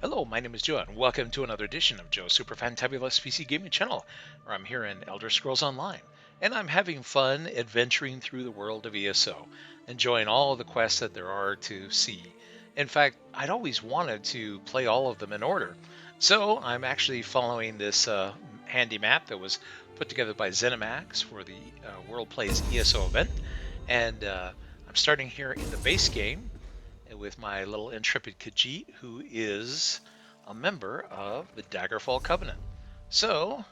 Hello, my name is Joe, and welcome to another edition of Joe's Super Fantabulous PC Gaming Channel, where I'm here in Elder Scrolls Online, and I'm having fun adventuring through the world of ESO, enjoying all of the quests that there are to see. In fact, I'd always wanted to play all of them in order, so I'm actually following this handy map that was put together by ZeniMax for the World Plays ESO event, and I'm starting here in the base game with my little intrepid Khajiit, who is a member of the Daggerfall Covenant. So,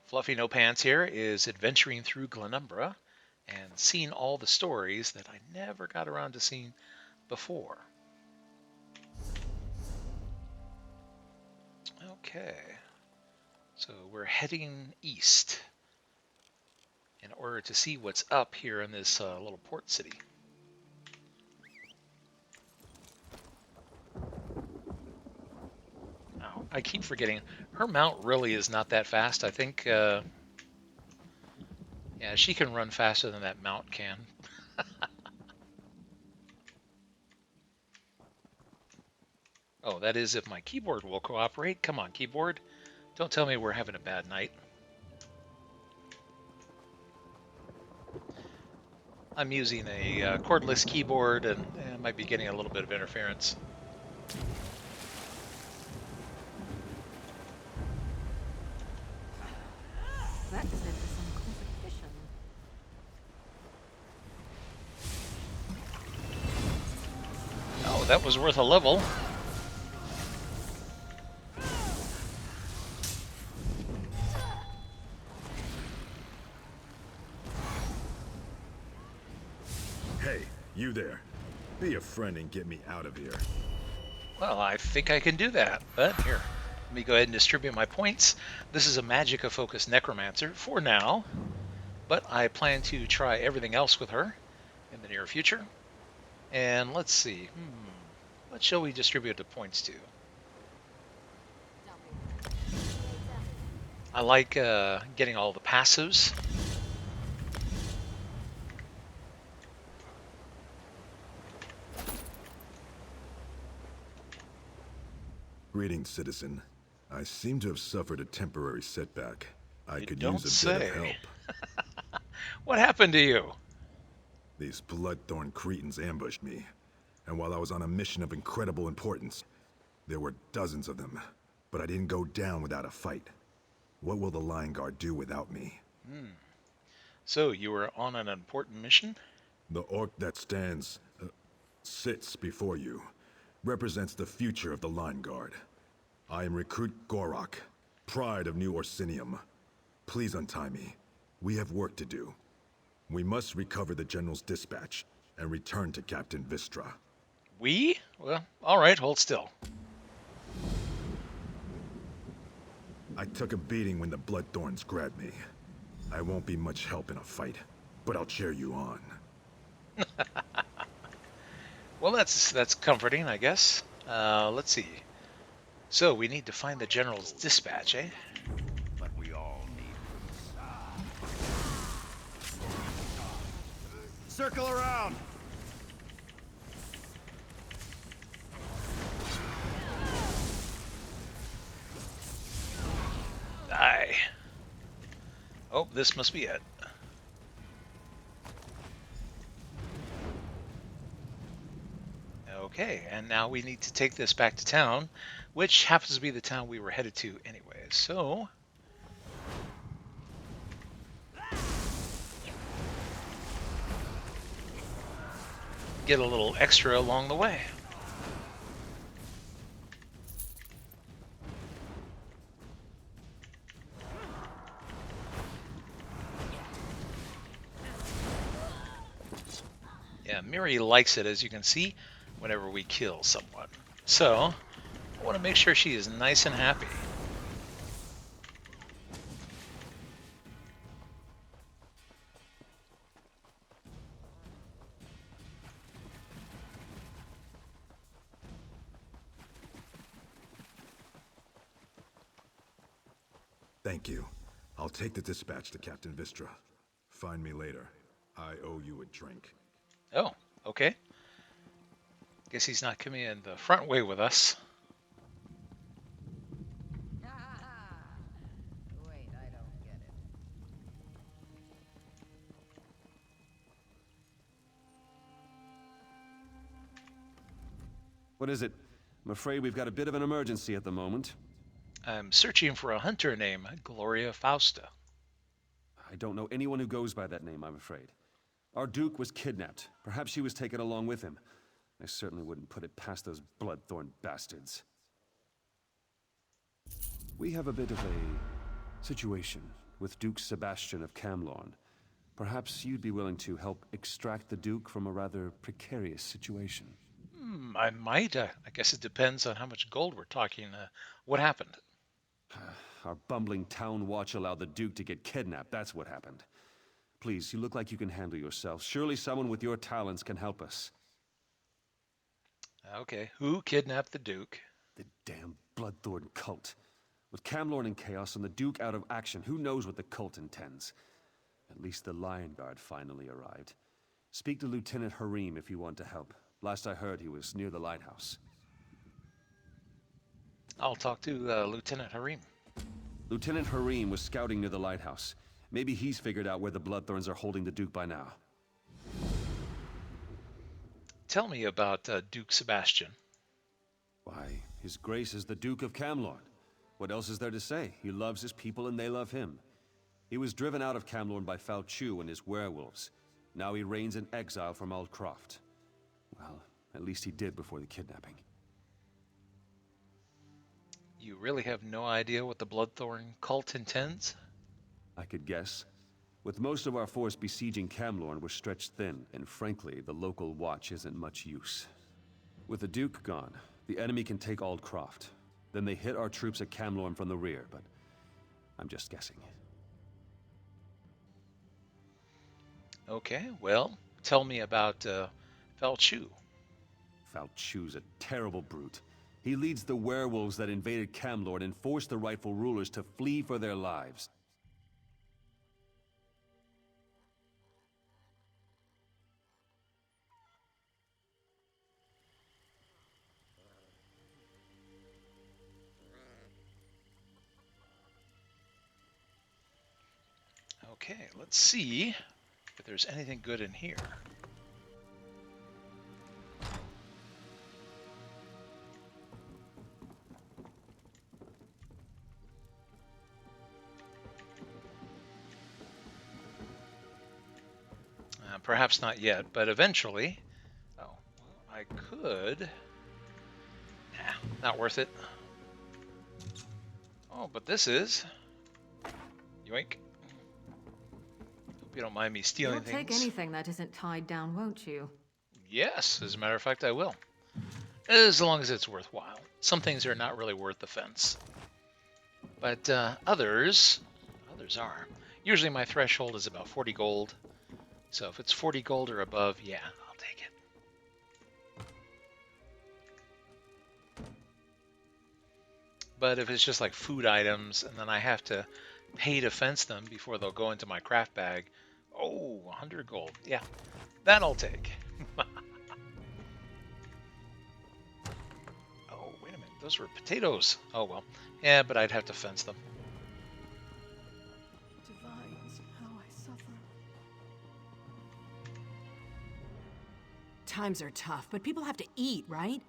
Fluffy No Pants here is adventuring through Glenumbra and seeing all the stories that I never got around to seeing before. Okay, so we're heading east in order to see what's up here in this little port city. Oh, I keep forgetting, her mount really is not that fast. I think, yeah, she can run faster than that mount can. Oh, that is if my keyboard will cooperate. Come on, keyboard. Don't tell me we're having a bad night. I'm using a cordless keyboard and might be getting a little bit of interference. That led to some competition. Oh, that was worth a level. Hey, you there. Be a friend and get me out of here. Well, I think I can do that, but here, let me go ahead and distribute my points. This is a Magicka-focused Necromancer for now, but I plan to try everything else with her in the near future. And let's see, what shall we distribute the points to? I like getting all the passives. Greetings, citizen. I seem to have suffered a temporary setback. I You could don't use a bit say. of help. What happened to you? These bloodthorn cretins ambushed me, and while I was on a mission of incredible importance, there were dozens of them, but I didn't go down without a fight. What will the Lion Guard do without me? So, you were on an important mission? The orc that sits before you, represents the future of the Lion Guard. I am Recruit Gorok, pride of New Orsinium. Please untie me. We have work to do. We must recover the General's dispatch and return to Captain Vistra. We? Well, alright, hold still. I took a beating when the Bloodthorns grabbed me. I won't be much help in a fight, but I'll cheer you on. Well, that's comforting, I guess. Let's see. So, we need to find the General's dispatch, eh? But we all need circle around. Die. Oh, this must be it. Okay, and now we need to take this back to town, which happens to be the town we were headed to anyway. So, get a little extra along the way. Yeah, Miri likes it, as you can see, whenever we kill someone. So, I want to make sure she is nice and happy. Thank you. I'll take the dispatch to Captain Vistra. Find me later. I owe you a drink. Oh, okay. Guess he's not coming in the front way with us. What is it? I'm afraid we've got a bit of an emergency at the moment. I'm searching for a hunter named Gloria Fausta. I don't know anyone who goes by that name, I'm afraid. Our Duke was kidnapped. Perhaps she was taken along with him. I certainly wouldn't put it past those bloodthorn bastards. We have a bit of a situation with Duke Sebastian of Camlorn. Perhaps you'd be willing to help extract the Duke from a rather precarious situation. I might. I guess it depends on how much gold we're talking. What happened? Our bumbling town watch allowed the Duke to get kidnapped. That's what happened. Please, you look like you can handle yourself. Surely someone with your talents can help us. Okay, who kidnapped the Duke? The damn Bloodthorn cult. With Camlorn in chaos and the Duke out of action, who knows what the cult intends? At least the Lion Guard finally arrived. Speak to Lieutenant Harim if you want to help. Last I heard, he was near the lighthouse. I'll talk to Lieutenant Harim. Lieutenant Harim was scouting near the lighthouse. Maybe he's figured out where the Bloodthorns are holding the Duke by now. Tell me about Duke Sebastian. Why, His Grace is the Duke of Camlorn. What else is there to say? He loves his people and they love him. He was driven out of Camlorn by Falchu and his werewolves. Now he reigns in exile from Aldcroft. Well, at least he did before the kidnapping. You really have no idea what the Bloodthorn cult intends? I could guess. With most of our force besieging Camlorn, we're stretched thin, and frankly, the local watch isn't much use. With the Duke gone, the enemy can take Aldcroft. Then they hit our troops at Camlorn from the rear, but I'm just guessing. Okay, well, tell me about Falchu. Falchu's a terrible brute. He leads the werewolves that invaded Camlorn and forced the rightful rulers to flee for their lives. Okay, let's see if there's anything good in here. Perhaps not yet, but eventually. Oh, I could. Nah, not worth it. Oh, but this is. Yoink. Hope you don't mind me stealing You'll things. take anything that isn't tied down, won't you? Yes, as a matter of fact, I will. As long as it's worthwhile. Some things are not really worth the fence. But others are. Usually my threshold is about 40 gold. So if it's 40 gold or above, yeah, I'll take it. But if it's just like food items, and then I have to pay to fence them before they'll go into my craft bag, oh, 100 gold. Yeah, that I'll take. Oh, wait a minute. Those were potatoes. Oh, well. Yeah, but I'd have to fence them. Divines, how I suffer. Times are tough, but people have to eat, right?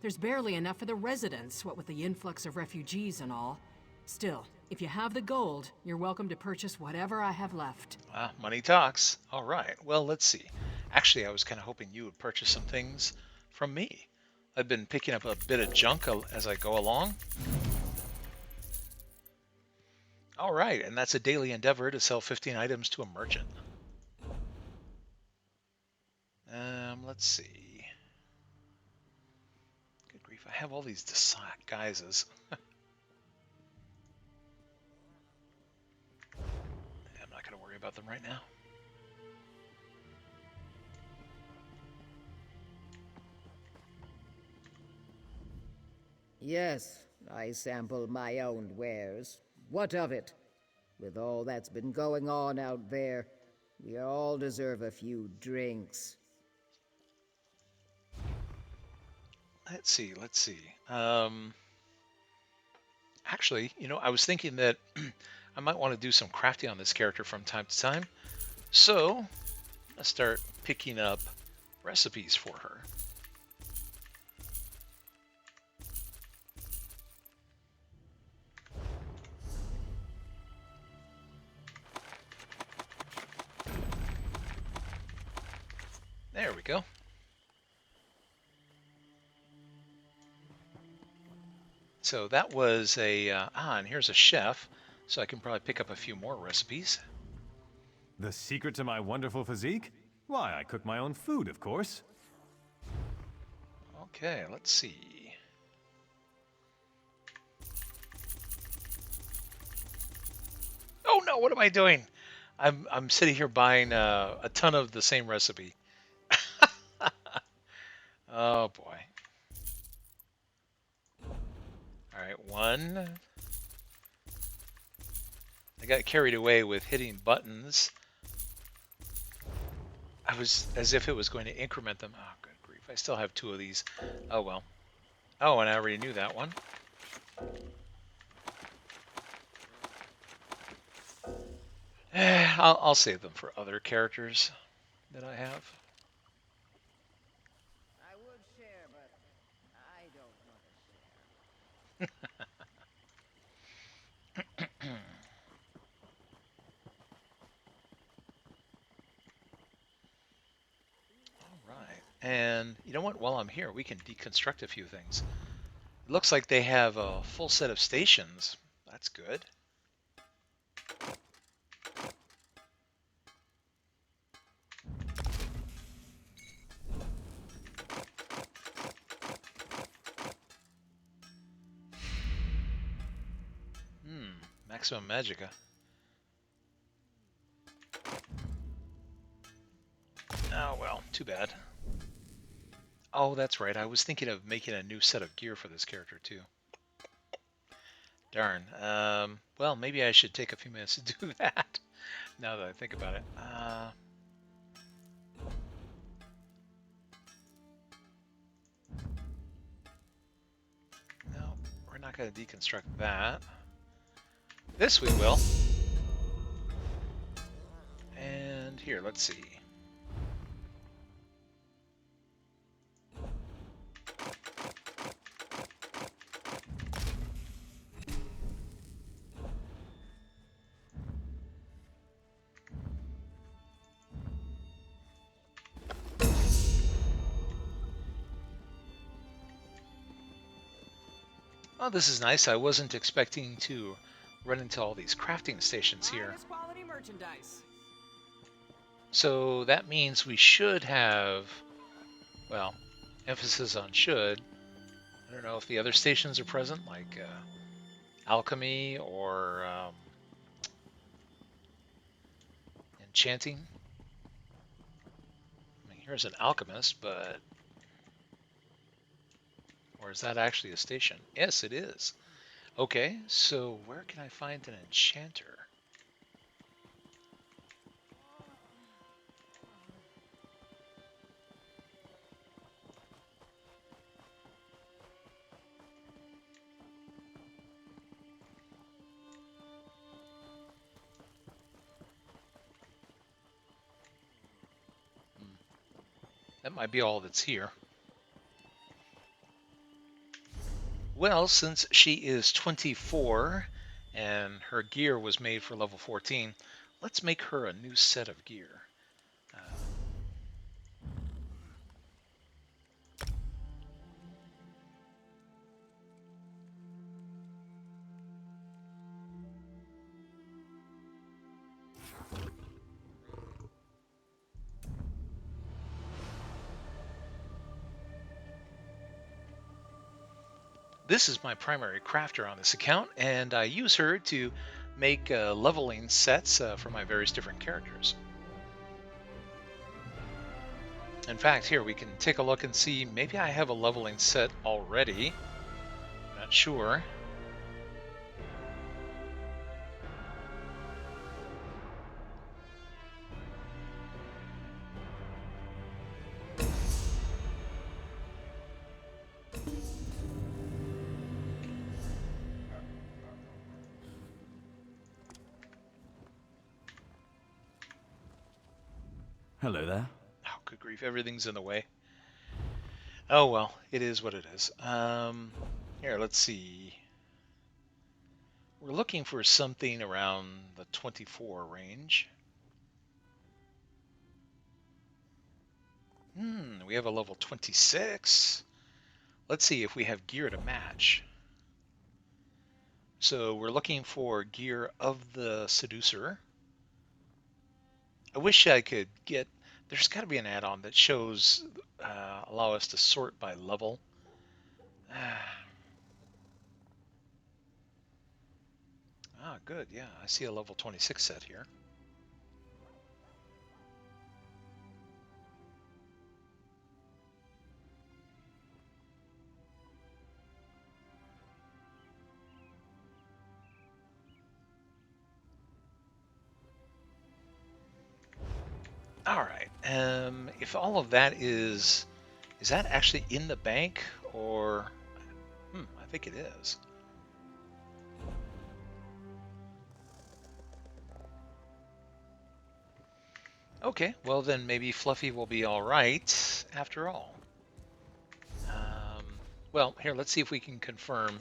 There's barely enough for the residents, what with the influx of refugees and all. Still, if you have the gold, you're welcome to purchase whatever I have left. Ah, money talks. All right. Well, let's see. Actually, I was kind of hoping you would purchase some things from me. I've been picking up a bit of junk as I go along. All right, and that's a daily endeavor to sell 15 items to a merchant. Let's see. Good grief, I have all these disguises. I'm not going to worry about them right now. Yes, I sample my own wares. What of it? With all that's been going on out there, we all deserve a few drinks. Let's see. Actually, I was thinking that I might want to do some crafting on this character from time to time. So, I'm going to start picking up recipes for her. There we go. So that was a, and here's a chef, so I can probably pick up a few more recipes. The secret to my wonderful physique? Why, I cook my own food, of course. Okay, let's see. Oh no, what am I doing? I'm sitting here buying a ton of the same recipe. Oh boy. All right, one. I got carried away with hitting buttons. I was as if it was going to increment them. Oh, good grief. I still have two of these. Oh well. Oh, and I already knew that one. I'll save them for other characters that I have. I would share, but I don't want to share. All right. And you know what? While I'm here, we can deconstruct a few things. It looks like they have a full set of stations. That's good. Maximum Magica. Oh well, too bad. Oh, that's right. I was thinking of making a new set of gear for this character too. Darn. Well, maybe I should take a few minutes to do that. Now that I think about it. No, we're not going to deconstruct that. This we will. And here, let's see. Oh, this is nice. I wasn't expecting to run into all these crafting stations here. Quality merchandise. So that means we should have, well, emphasis on should. I don't know if the other stations are present, like alchemy or enchanting. I mean, here's an alchemist, but... Or is that actually a station? Yes, it is. Okay, so where can I find an enchanter? That might be all that's here. Well, since she is 24 and her gear was made for level 14, let's make her a new set of gear. This is my primary crafter on this account, and I use her to make leveling sets for my various different characters. In fact, here we can take a look and see, maybe I have a leveling set already. Not sure. Hello there. Oh, good grief, everything's in the way. Oh well, it is what it is. Here, let's see. We're looking for something around the 24 range. we have a level 26. Let's see if we have gear to match. So we're looking for gear of the Seducer. I wish I could get, there's got to be an add-on that shows, allow us to sort by level. Good, yeah, I see a level 26 set here. All right. If all of that is that actually in the bank, or I think it is. Okay, well then maybe Fluffy will be all right after all. Well, here, let's see if we can confirm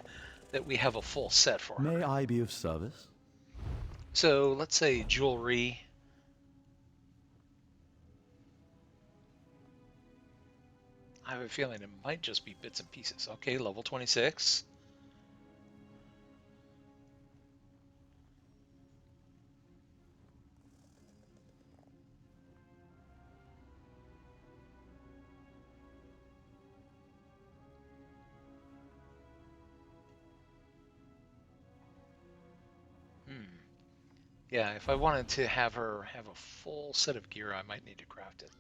that we have a full set for her. May I be of service? So let's say jewelry. I have a feeling it might just be bits and pieces. Okay, level 26. Yeah, if I wanted to have her have a full set of gear, I might need to craft it.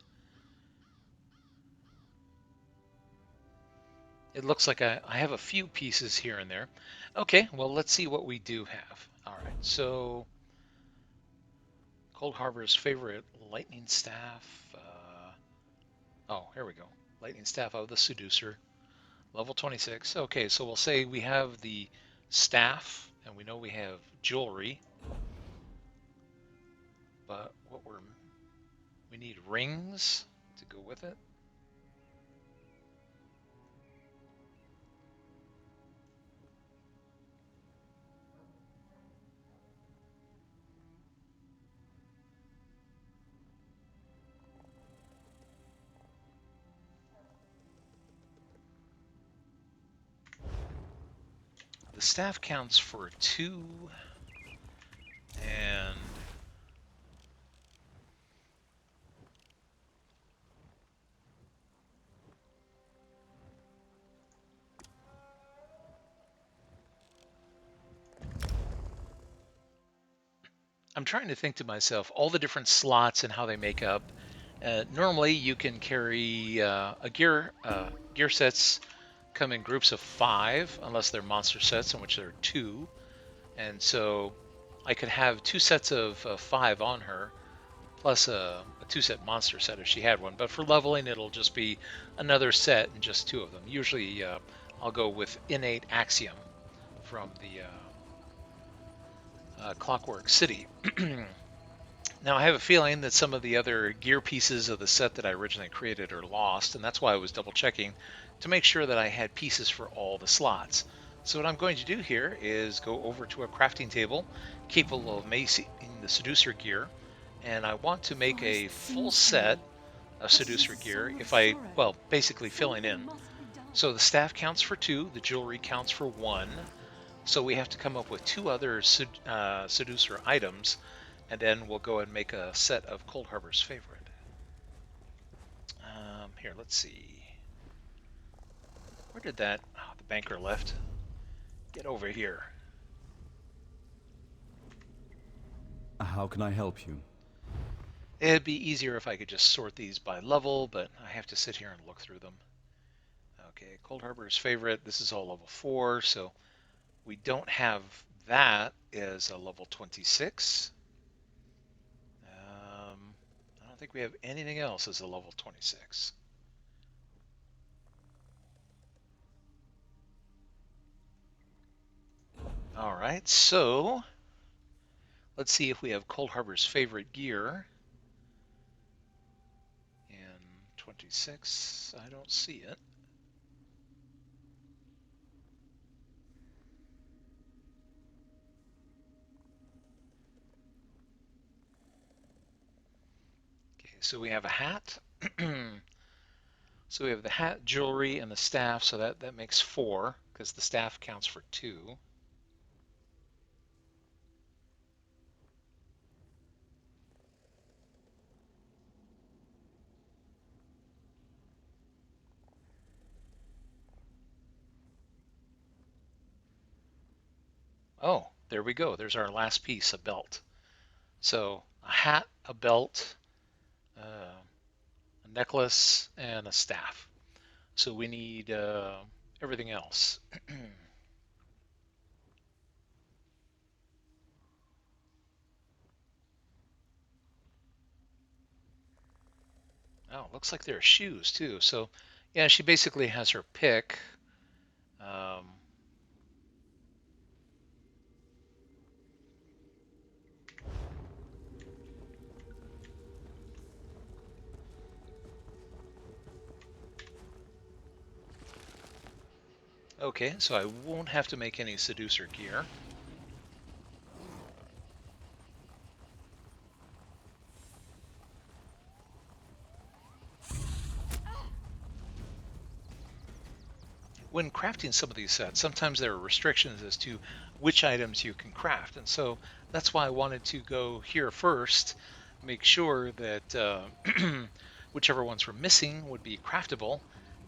It looks like I have a few pieces here and there. Okay, well, let's see what we do have. All right, so Cold Harbor's favorite lightning staff. Oh, here we go. Lightning staff of the Seducer, level 26. Okay, so we'll say we have the staff, and we know we have jewelry. But we need rings to go with it. The staff counts for 2, and I'm trying to think to myself all the different slots and how they make up. Normally, you can carry gear sets come in groups of 5, unless they're monster sets, in which there are 2. And so I could have 2 sets of 5 on her, plus a 2-set monster set if she had one. But for leveling, it'll just be another set and just 2 of them. Usually, I'll go with Innate Axiom from the Clockwork City. Now, I have a feeling that some of the other gear pieces of the set that I originally created are lost, and that's why I was double checking to make sure that I had pieces for all the slots. So what I'm going to do here is go over to a crafting table capable of making the Seducer gear, and I want to make a full set of Seducer gear basically filling in. So the staff counts for 2, the jewelry counts for 1, so we have to come up with 2 other Seducer items, and then we'll go and make a set of Cold Harbor's favorite. Here, let's see. Where did the banker left? Get over here. How can I help you? It'd be easier if I could just sort these by level, but I have to sit here and look through them. Okay, Cold Harbor's favorite. This is all level 4, so we don't have that as a level 26. I don't think we have anything else as a level 26. All right, so let's see if we have Cold Harbor's favorite gear. In 26, I don't see it. Okay, so we have a hat. So we have the hat, jewelry, and the staff, so that makes 4, because the staff counts for 2. Oh, there we go. There's our last piece, a belt. So a hat, a belt, a necklace, and a staff. So we need everything else. Oh, looks like there are shoes too. So yeah, she basically has her pick. Um, okay, so I won't have to make any Seducer gear. When crafting some of these sets, sometimes there are restrictions as to which items you can craft, and so that's why I wanted to go here first, make sure that whichever ones were missing would be craftable,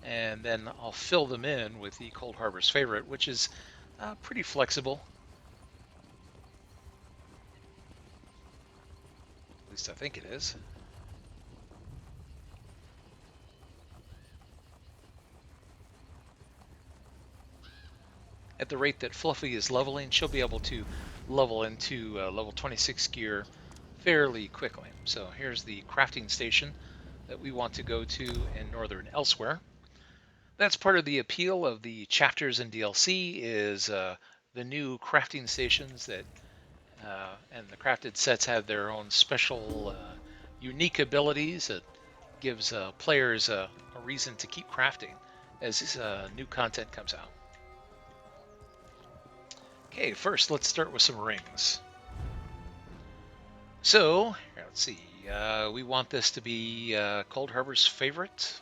and then I'll fill them in with the Cold Harbor's favorite, which is pretty flexible. At least I think it is. At the rate that Fluffy is leveling, she'll be able to level into level 26 gear fairly quickly. So here's the crafting station that we want to go to in Northern Elsewhere. That's part of the appeal of the chapters in DLC is the new crafting stations that and the crafted sets have their own special unique abilities that gives players a reason to keep crafting as new content comes out. Okay, first let's start with some rings. So, let's see, we want this to be Cold Harbor's favorite.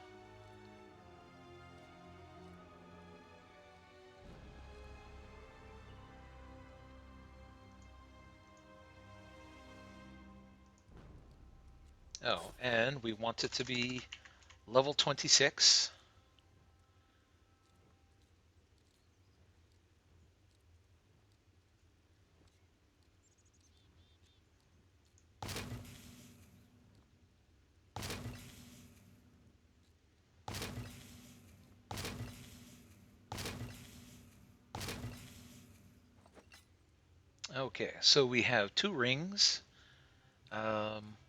Oh, and we want it to be level 26. Okay, so we have 2 rings.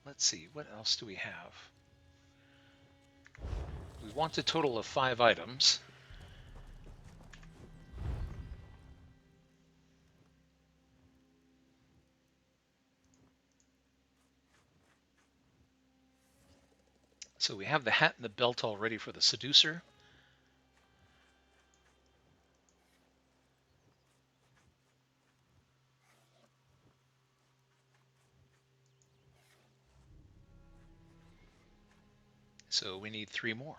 Let's see, what else do we have? We want a total of 5 items. So we have the hat and the belt all ready for the Seducer. So we need 3 more.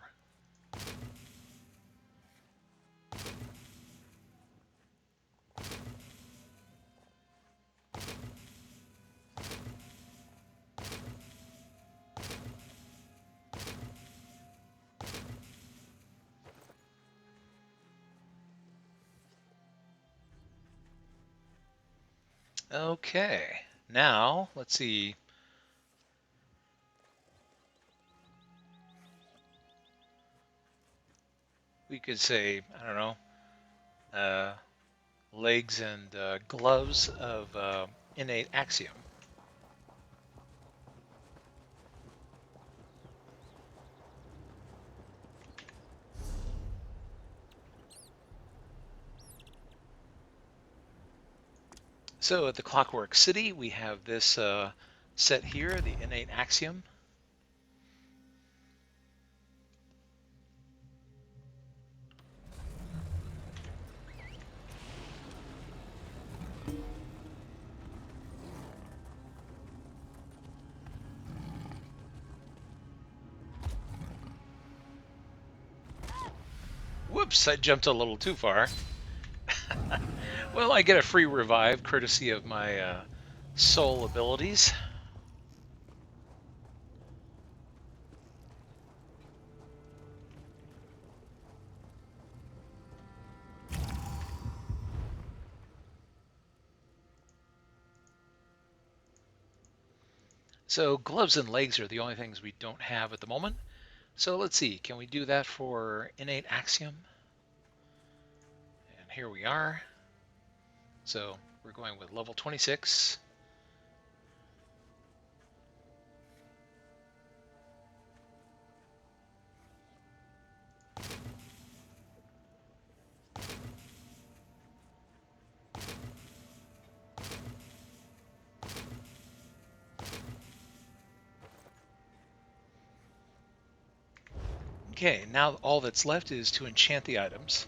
Okay, now let's see. We could say, I don't know, legs and gloves of innate axiom. So at the Clockwork City, we have this set here, the innate axiom. Whoops, I jumped a little too far. Well, I get a free revive courtesy of my soul abilities. So gloves and legs are the only things we don't have at the moment. So let's see, can we do that for innate axiom? And here we are. So we're going with level 26. Okay, now all that's left is to enchant the items.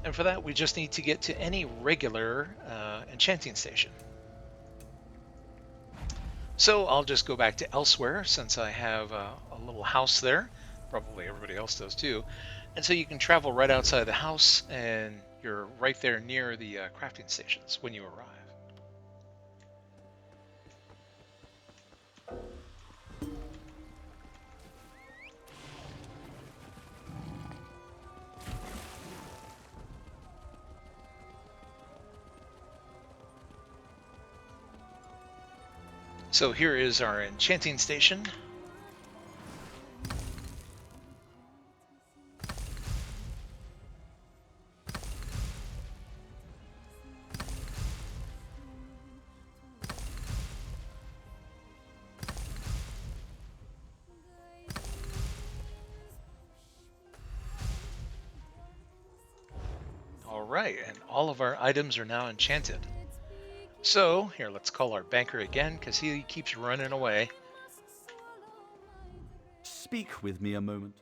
And for that, we just need to get to any regular enchanting station. So I'll just go back to elsewhere since I have a little house there. Probably everybody else does too. And so you can travel right outside the house and you're right there near the crafting stations when you arrive. So here is our enchanting station. All right, and all of our items are now enchanted. So here, let's call our banker again because he keeps running away. Speak with me a moment.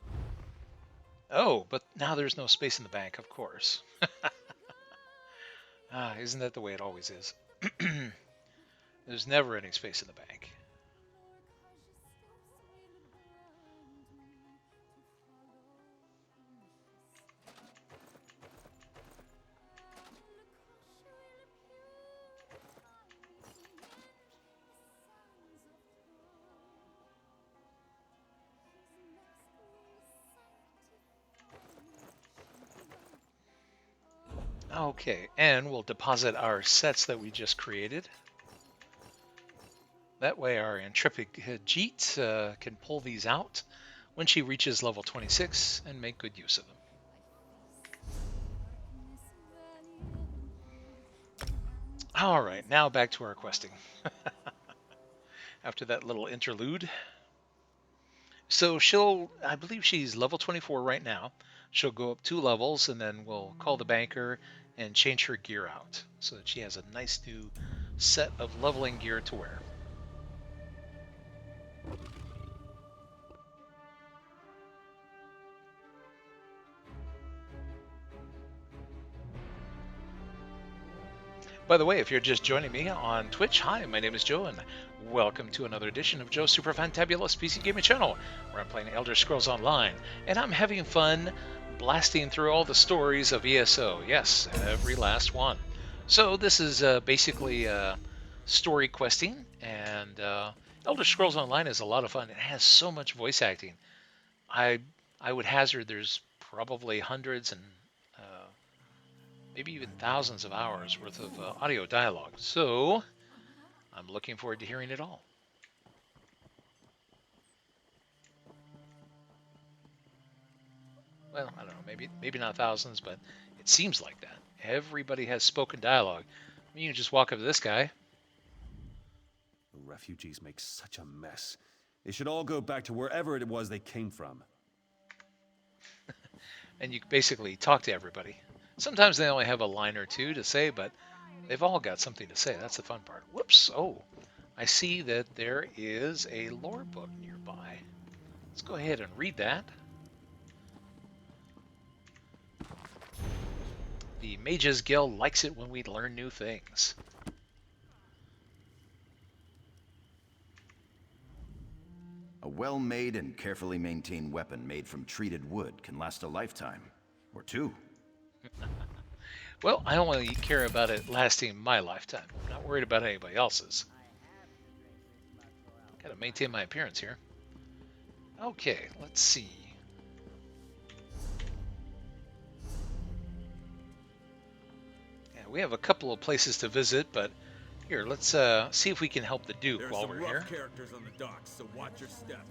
Oh, but now there's no space in the bank, of course. Isn't that the way it always is? There's never any space in the bank. Okay, and we'll deposit our sets that we just created. That way our intrepid Jeet can pull these out when she reaches level 26 and make good use of them. All right, now back to our questing. After that little interlude. So I believe she's level 24 right now. She'll go up 2 levels and then we'll call the banker and change her gear out so that she has a nice new set of leveling gear to wear. By the way, if you're just joining me on Twitch, hi, my name is Joe, and welcome to another edition of Joe's Super Fantabulous PC Gaming Channel, where I'm playing Elder Scrolls Online, and I'm having fun blasting through all the stories of ESO. Yes, every last one. So this is basically story questing, and Elder Scrolls Online is a lot of fun. It has so much voice acting. I would hazard there's probably hundreds and maybe even thousands of hours worth of audio dialogue. So I'm looking forward to hearing it all. Well, I don't know, maybe not thousands, but it seems like that. Everybody has spoken dialogue. I mean, you just walk up to this guy. The refugees make such a mess. They should all go back to wherever it was they came from. And you basically talk to everybody. Sometimes they only have a line or two to say, but they've all got something to say. That's the fun part. Whoops. Oh, I see that there is a lore book nearby. Let's go ahead and read that. The Mages Guild likes it when we learn new things. A well-made and carefully maintained weapon made from treated wood can last a lifetime. Or 2. Well, I only care about it lasting my lifetime. I'm not worried about anybody else's. Gotta maintain my appearance here. Okay, let's see. Yeah, we have a couple of places to visit, but here, let's see if we can help the Duke There are while some we're rough here. characters on the docks, so watch your step.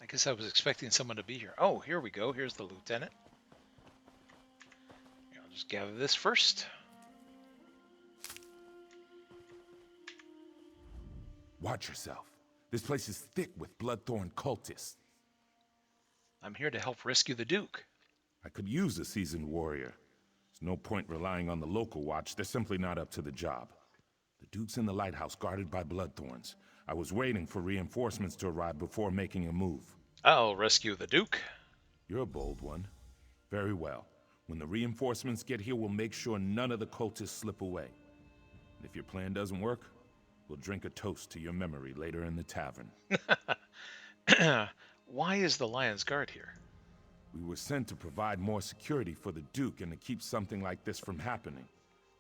I guess I was expecting someone to be here. Oh, here we go. Here's the lieutenant. Here, I'll just gather this first. Watch yourself. This place is thick with bloodthorn cultists. I'm here to help rescue the Duke. I could use a seasoned warrior. There's no point relying on the local watch. They're simply not up to the job. The Duke's in the lighthouse guarded by bloodthorns. I was waiting for reinforcements to arrive before making a move. I'll rescue the Duke. You're a bold one. Very well. When the reinforcements get here, we'll make sure none of the cultists slip away. And if your plan doesn't work, we'll drink a toast to your memory later in the tavern. Why is the Lion's Guard here? We were sent to provide more security for the Duke and to keep something like this from happening.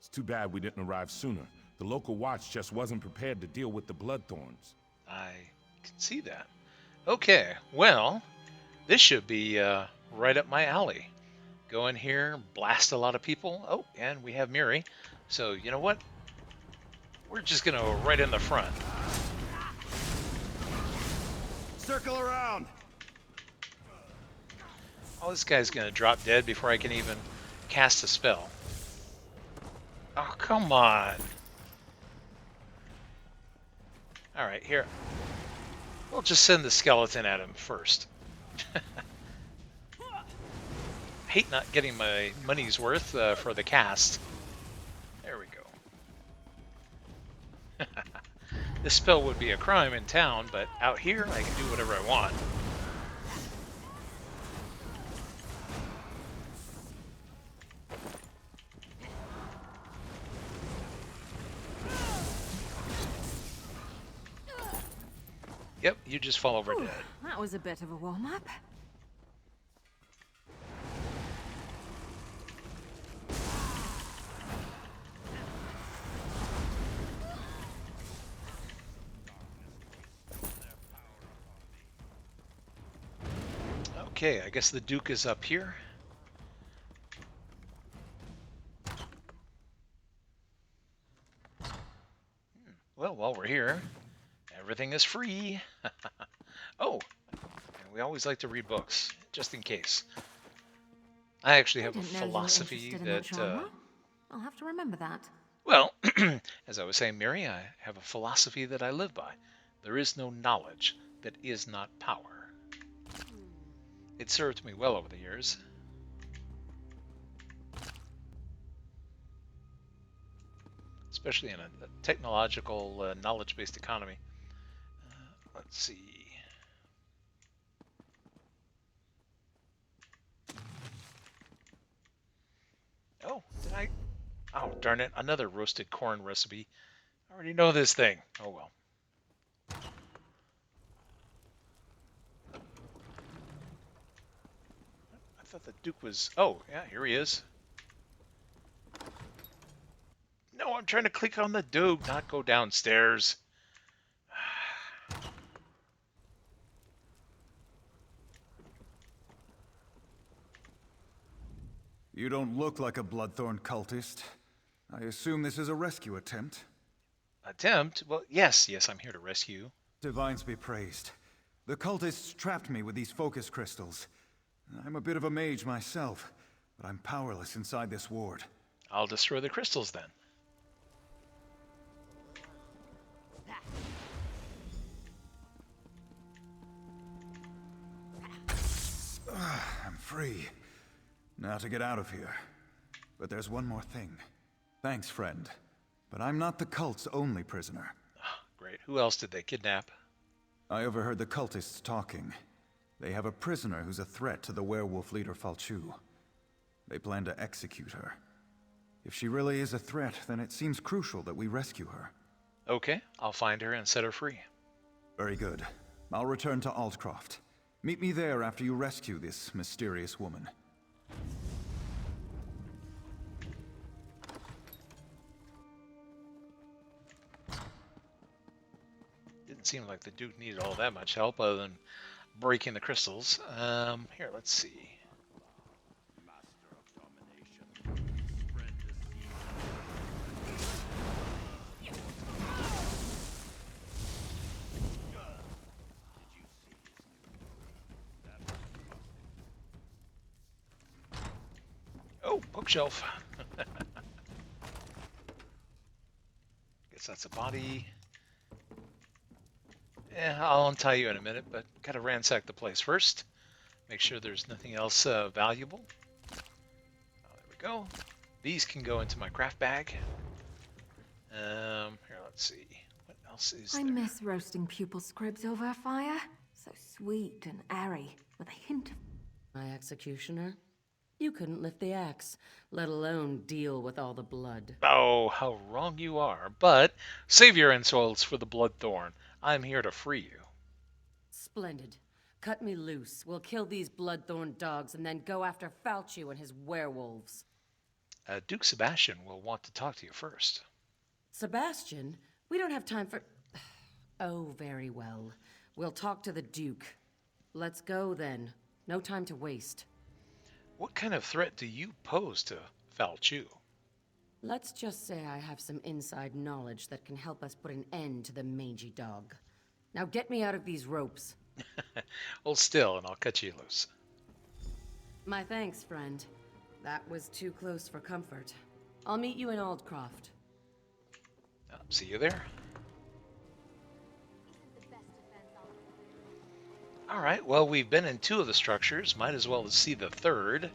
It's too bad we didn't arrive sooner. The local watch just wasn't prepared to deal with the bloodthorns. I can see that. Okay, well, this should be right up my alley. Go in here, blast a lot of people. Oh, and we have Miri. So, you know what? We're just going to go right in the front. Circle around! Oh, this guy's going to drop dead before I can even cast a spell. Oh, come on. All right, here. We'll just send the skeleton at him first. Hate not getting my money's worth for the cast. There we go. This spell would be a crime in town, but out here I can do whatever I want. Yep, you just fall over dead. That was a bit of a warm-up. Okay, I guess the Duke is up here. Well, while we're here, everything is free. Oh, and we always like to read books, just in case. I actually have a Didn't know you were philosophy interested in that that, genre. I'll have to remember that. well, as I was saying, Mary, I have a philosophy that I live by. There is no knowledge that is not power. It served me well over the years. Especially in a technological, knowledge-based economy. Let's see. Oh, did I? Oh, darn it. Another roasted corn recipe. I already know this thing. Oh, well. I thought the Duke was... Oh, yeah, here he is. No, I'm trying to click on the Duke, not go downstairs. You don't look like a Bloodthorn cultist. I assume this is a rescue attempt. Attempt? Well, yes, I'm here to rescue. Divines be praised. The cultists trapped me with these focus crystals. I'm a bit of a mage myself, but I'm powerless inside this ward. I'll destroy the crystals then. I'm free. Now to get out of here. But there's one more thing. Thanks, friend. But I'm not the cult's only prisoner. Great. Who else did they kidnap? I overheard the cultists talking. They have a prisoner who's a threat to the werewolf leader Falchu. They plan to execute her. If she really is a threat, then it seems crucial that we rescue her. Okay, I'll find her and set her free. Very good. I'll return to Altcroft. Meet me there after you rescue this mysterious woman. Didn't seem like the Duke needed all that much help other than breaking the crystals. Here, let's see. Oh, bookshelf. Guess that's a body. Yeah, I'll untie you in a minute, but gotta ransack the place first. Make sure there's nothing else valuable. Oh, there we go. These can go into my craft bag. Here, let's see. What else is I there? miss roasting pupil scribs over a fire. So sweet and airy, with a hint of... My executioner? You couldn't lift the axe, let alone deal with all the blood. Oh, how wrong you are. But save your insults for the Bloodthorn. I'm here to free you. Splendid. Cut me loose. We'll kill these bloodthorn dogs and then go after Falchu and his werewolves. Duke Sebastian will want to talk to you first. Sebastian? We don't have time for... Oh, very well. We'll talk to the Duke. Let's go, then. No time to waste. What kind of threat do you pose to Falchu? Let's just say I have some inside knowledge that can help us put an end to the mangy dog. Now get me out of these ropes. Hold still and I'll cut you loose. My thanks, friend. That was too close for comfort. I'll meet you in Aldcroft. See you there. Alright, well, we've been in 2 of the structures. Might as well see the 3rd.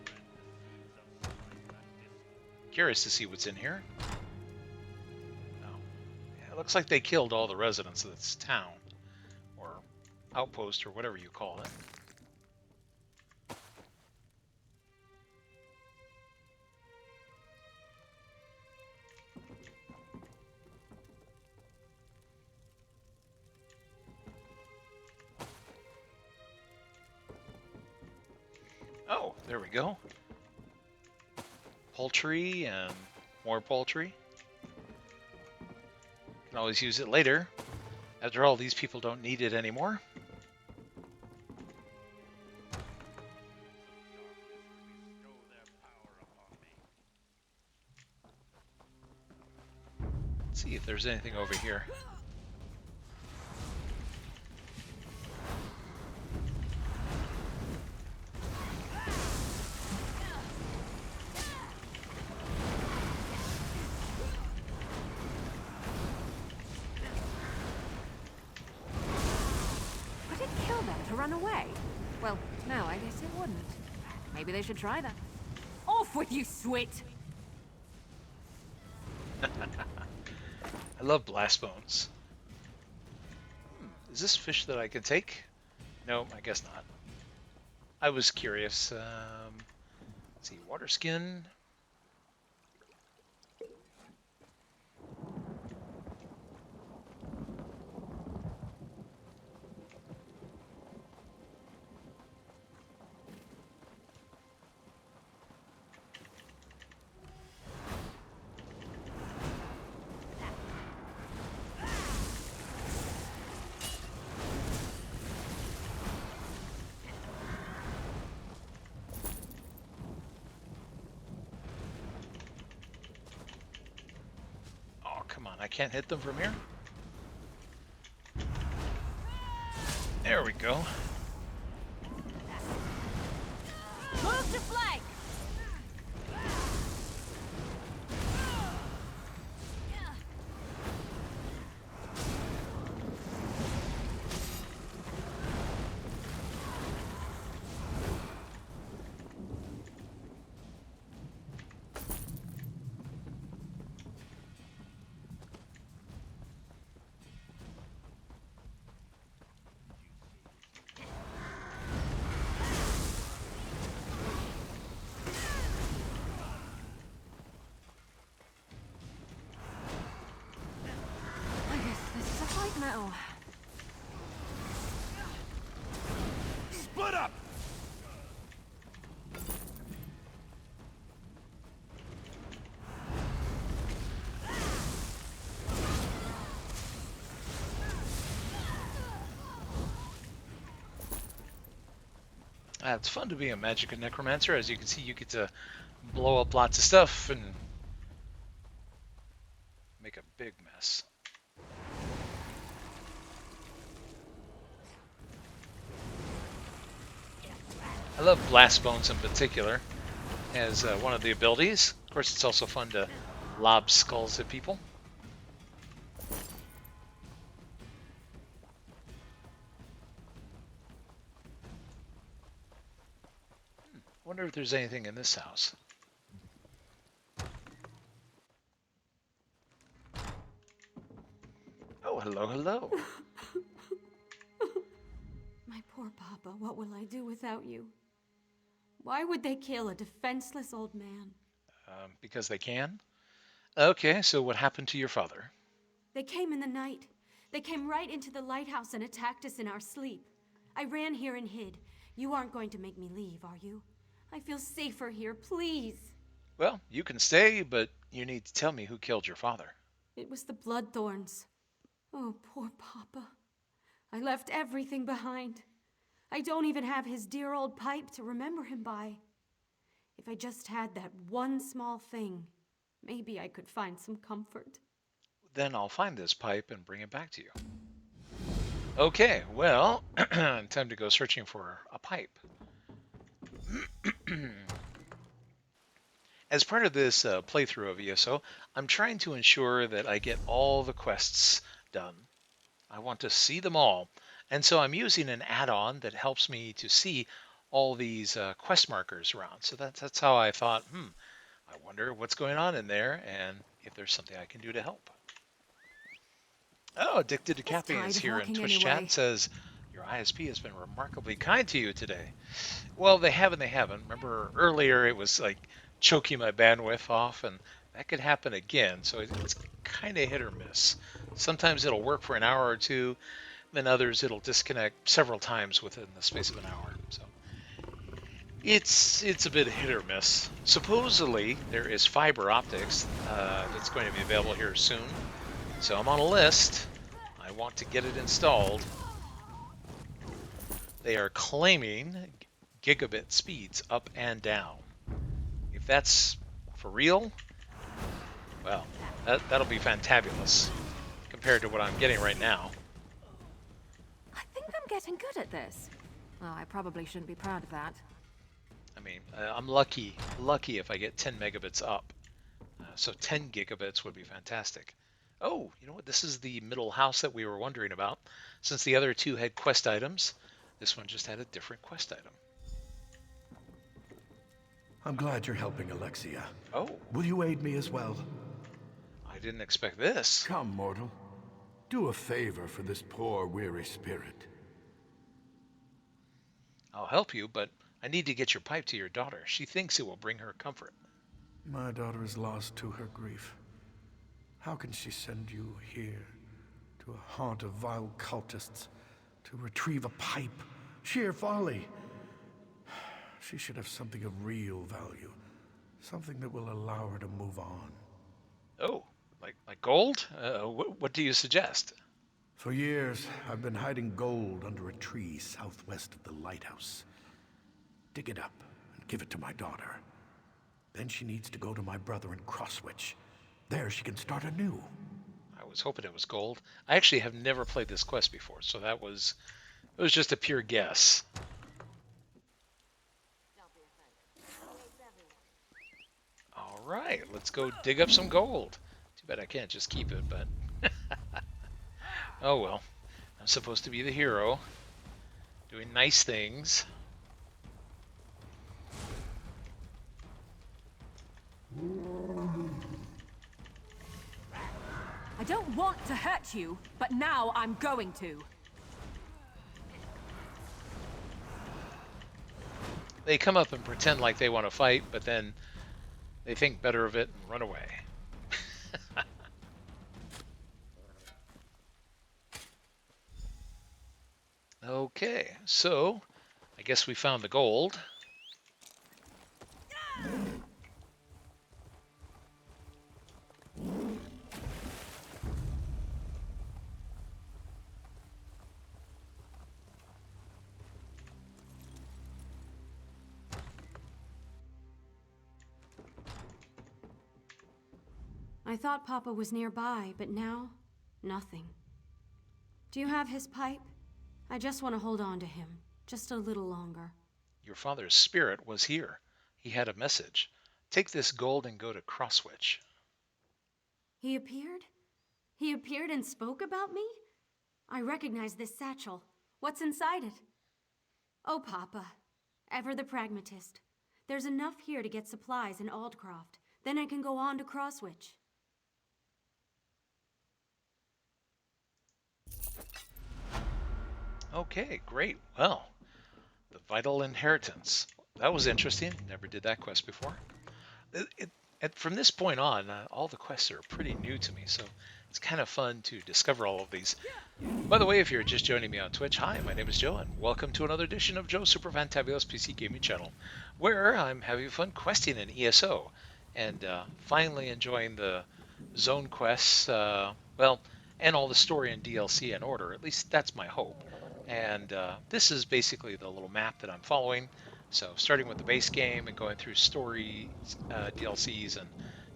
Curious to see what's in here. Oh. Yeah, it looks like they killed all the residents of this town. Or outpost, or whatever you call it. Oh, there we go. Poultry and more poultry. Can always use it later. After all, these people don't need it anymore. Let's see if there's anything over here. Run away? Well, no, I guess it wouldn't. Maybe they should try that. Off with you, Swit! I love blast bones. Is this fish that I can take? No, I guess not. I was curious. Let's see, water skin. Come on, I can't hit them from here? There we go. Move to flank! It's fun to be a magic and necromancer. As you can see, you get to blow up lots of stuff and make a big mess. I love Blast Bones in particular as one of the abilities. Of course, it's also fun to lob skulls at people. Wonder if there's anything in this house. Oh, hello, hello. My poor Papa, what will I do without you? Why would they kill a defenseless old man? Because they can? Okay, so what happened to your father? They came in the night. They came right into the lighthouse and attacked us in our sleep. I ran here and hid. You aren't going to make me leave, are you? I feel safer here, please. Well, you can stay, but you need to tell me who killed your father. It was the Bloodthorns. Oh, poor Papa. I left everything behind. I don't even have his dear old pipe to remember him by. If I just had that one small thing, maybe I could find some comfort. Then I'll find this pipe and bring it back to you. Okay, well, time to go searching for a pipe. As part of this playthrough of ESO, I'm trying to ensure that I get all the quests done. I want to see them all, and so I'm using an add-on that helps me to see all these quest markers around. So that's how I thought, I wonder what's going on in there and if there's something I can do to help. Oh, Addicted to Caffeine is here in Twitch chat, says, your ISP has been remarkably kind to you today. Well, they have and they haven't. Remember earlier it was like choking my bandwidth off, and that could happen again, so it's kind of hit or miss. Sometimes it'll work for an hour or two, then others it'll disconnect several times within the space of an hour. So it's a bit hit or miss. Supposedly there is fiber optics that's going to be available here soon, so I'm on a list. I want to get it installed. They are claiming gigabit speeds up and down. If that's for real, well, that'll be fantabulous compared to what I'm getting right now. I think I'm getting good at this. Well, I probably shouldn't be proud of that. I mean, I'm lucky if I get 10 megabits up. So 10 gigabits would be fantastic. Oh, you know what? This is the middle house that we were wondering about. Since the other two had quest items, this one just had a different quest item. I'm glad you're helping, Alexia. Oh. Will you aid me as well? I didn't expect this. Come, mortal. Do a favor for this poor, weary spirit. I'll help you, but I need to get your pipe to your daughter. She thinks it will bring her comfort. My daughter is lost to her grief. How can she send you here, to a haunt of vile cultists, to retrieve a pipe? Sheer folly. She should have something of real value. Something that will allow her to move on. Oh, like gold? What do you suggest? For years, I've been hiding gold under a tree southwest of the lighthouse. Dig it up and give it to my daughter. Then she needs to go to my brother in Crosswitch. There she can start anew. I was hoping it was gold. I actually have never played this quest before, so it was just a pure guess. All right, let's go dig up some gold. Too bad I can't just keep it, but oh well. I'm supposed to be the hero, doing nice things. I don't want to hurt you, but now I'm going to. They come up and pretend like they want to fight, but then they think better of it and run away. Okay, so I guess we found the gold. I thought Papa was nearby, but now, nothing. Do you have his pipe? I just want to hold on to him, just a little longer. Your father's spirit was here. He had a message. Take this gold and go to Crosswitch. He appeared? He appeared and spoke about me? I recognize this satchel. What's inside it? Oh, Papa. Ever the pragmatist. There's enough here to get supplies in Aldcroft. Then I can go on to Crosswitch. Okay, great. Well, the Vital Inheritance. That was interesting. Never did that quest before. From this point on, all the quests are pretty new to me, so it's kind of fun to discover all of these. By the way, if you're just joining me on Twitch, hi, my name is Joe, and welcome to another edition of Joe's Super Fantabulous PC Gaming Channel, where I'm having fun questing in ESO, and finally enjoying the zone quests, and all the story and DLC in order. At least that's my hope. And this is basically the little map that I'm following. So starting with the base game and going through story, DLCs, and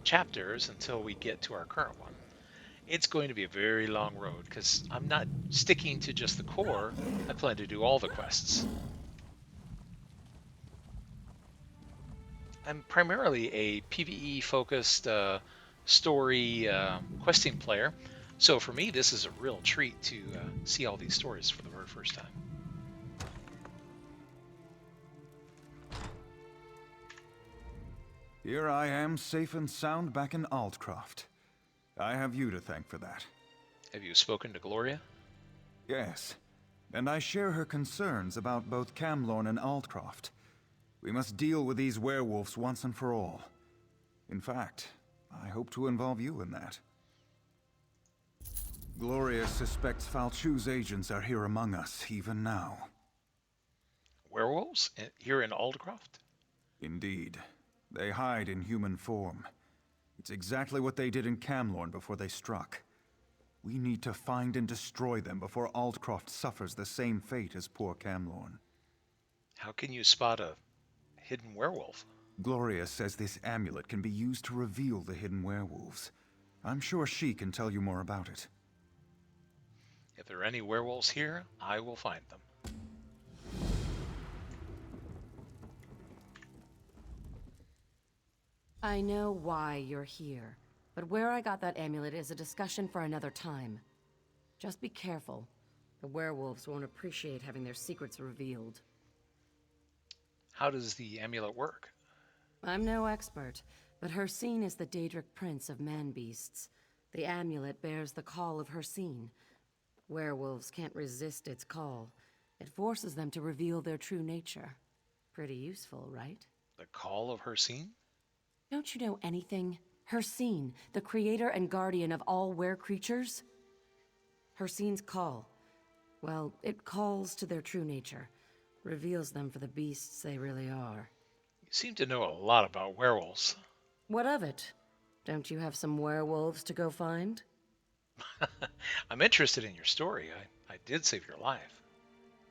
chapters until we get to our current one. It's going to be a very long road because I'm not sticking to just the core. I plan to do all the quests. I'm primarily a PvE-focused story questing player, so for me this is a real treat to see all these stories for the very first time. Here I am, safe and sound back in Aldcroft. I have you to thank for that. Have you spoken to Gloria? Yes, and I share her concerns about both Camlorn and Aldcroft. We must deal with these werewolves once and for all. In fact, I hope to involve you in that. Gloria suspects Falchu's agents are here among us, even now. Werewolves? Here in Aldcroft? Indeed. They hide in human form. It's exactly what they did in Camlorn before they struck. We need to find and destroy them before Aldcroft suffers the same fate as poor Camlorn. How can you spot a hidden werewolf? Gloria says this amulet can be used to reveal the hidden werewolves. I'm sure she can tell you more about it. If there are any werewolves here, I will find them. I know why you're here, but where I got that amulet is a discussion for another time. Just be careful. The werewolves won't appreciate having their secrets revealed. How does the amulet work? I'm no expert, but Hircine is the Daedric prince of man-beasts. The amulet bears the call of Hircine. Werewolves can't resist its call. It forces them to reveal their true nature. Pretty useful, right? The call of Hircine? Don't you know anything? Hircine, the creator and guardian of all were-creatures? Hircine's call. Well, it calls to their true nature. Reveals them for the beasts they really are. You seem to know a lot about werewolves. What of it? Don't you have some werewolves to go find? I'm interested in your story. I did save your life.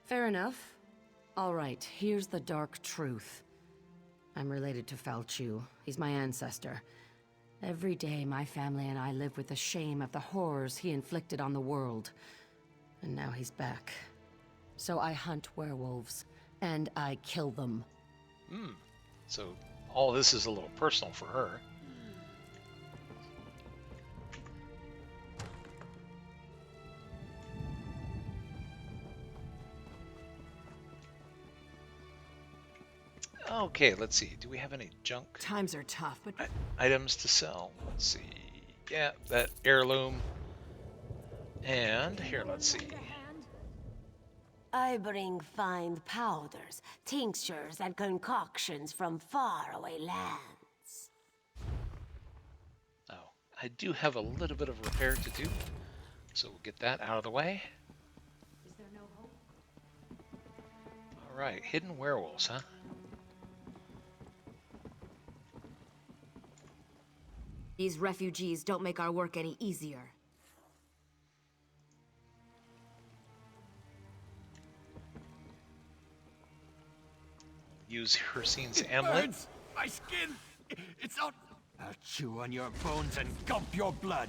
Fair enough. All right, here's the dark truth. I'm related to Falchu. He's my ancestor. Every day, my family and I live with the shame of the horrors he inflicted on the world. And now he's back. So I hunt werewolves, and I kill them. So all this is a little personal for her. Okay, let's see. Do we have any junk? Times are tough, but... Items to sell. Let's see. Yeah, that heirloom. And here, let's see. I bring fine powders, tinctures, and concoctions from faraway lands. Oh, I do have a little bit of repair to do, so we'll get that out of the way. Is there no hope? All right, hidden werewolves, huh? These refugees don't make our work any easier. Use Hircine's amulet. My skin! It's on I'll chew on your bones and gulp your blood.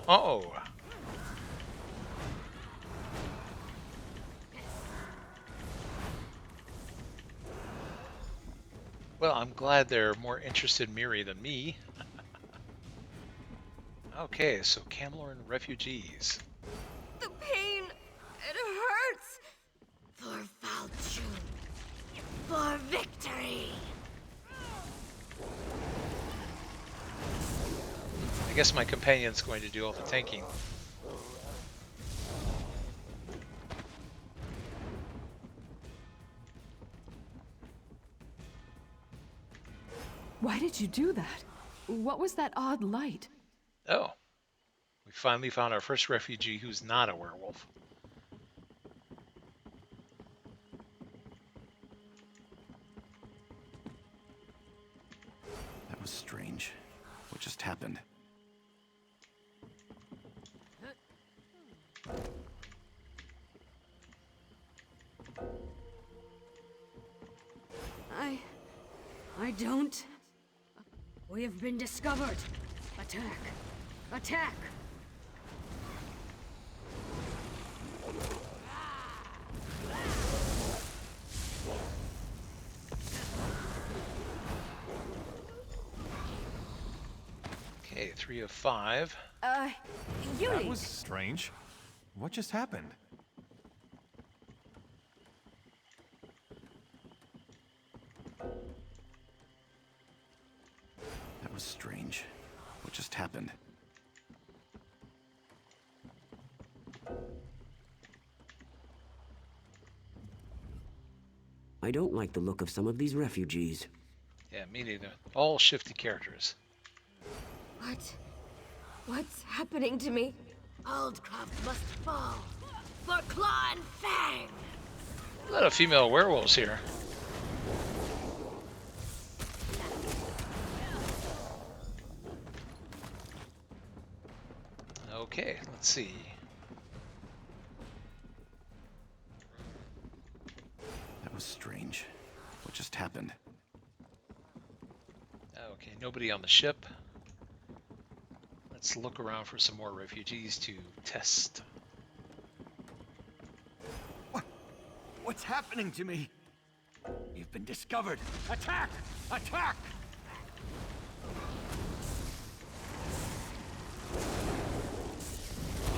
Oh. Well, I'm glad they're more interested in Miri than me. Okay, so Camlorn refugees. The pain, it hurts. For Falchu. For victory. I guess my companion's going to do all the tanking. Why did you do that? What was that odd light? Oh, we finally found our first refugee who's not a werewolf. That was strange. What just happened? I don't. We have been discovered. Attack. Attack. Okay, 3 of 5. Yuri! That was strange. What just happened? That was strange. What just happened? I don't like the look of some of these refugees. Yeah, me neither. All shifty characters. What's happening to me? Holdcroft must fall. For Claw and Fang! A lot of female werewolves here. Okay, let's see. That was strange. What just happened? Okay, nobody on the ship. Let's look around for some more refugees to test. What's happening to me? You've been discovered. Attack! Attack!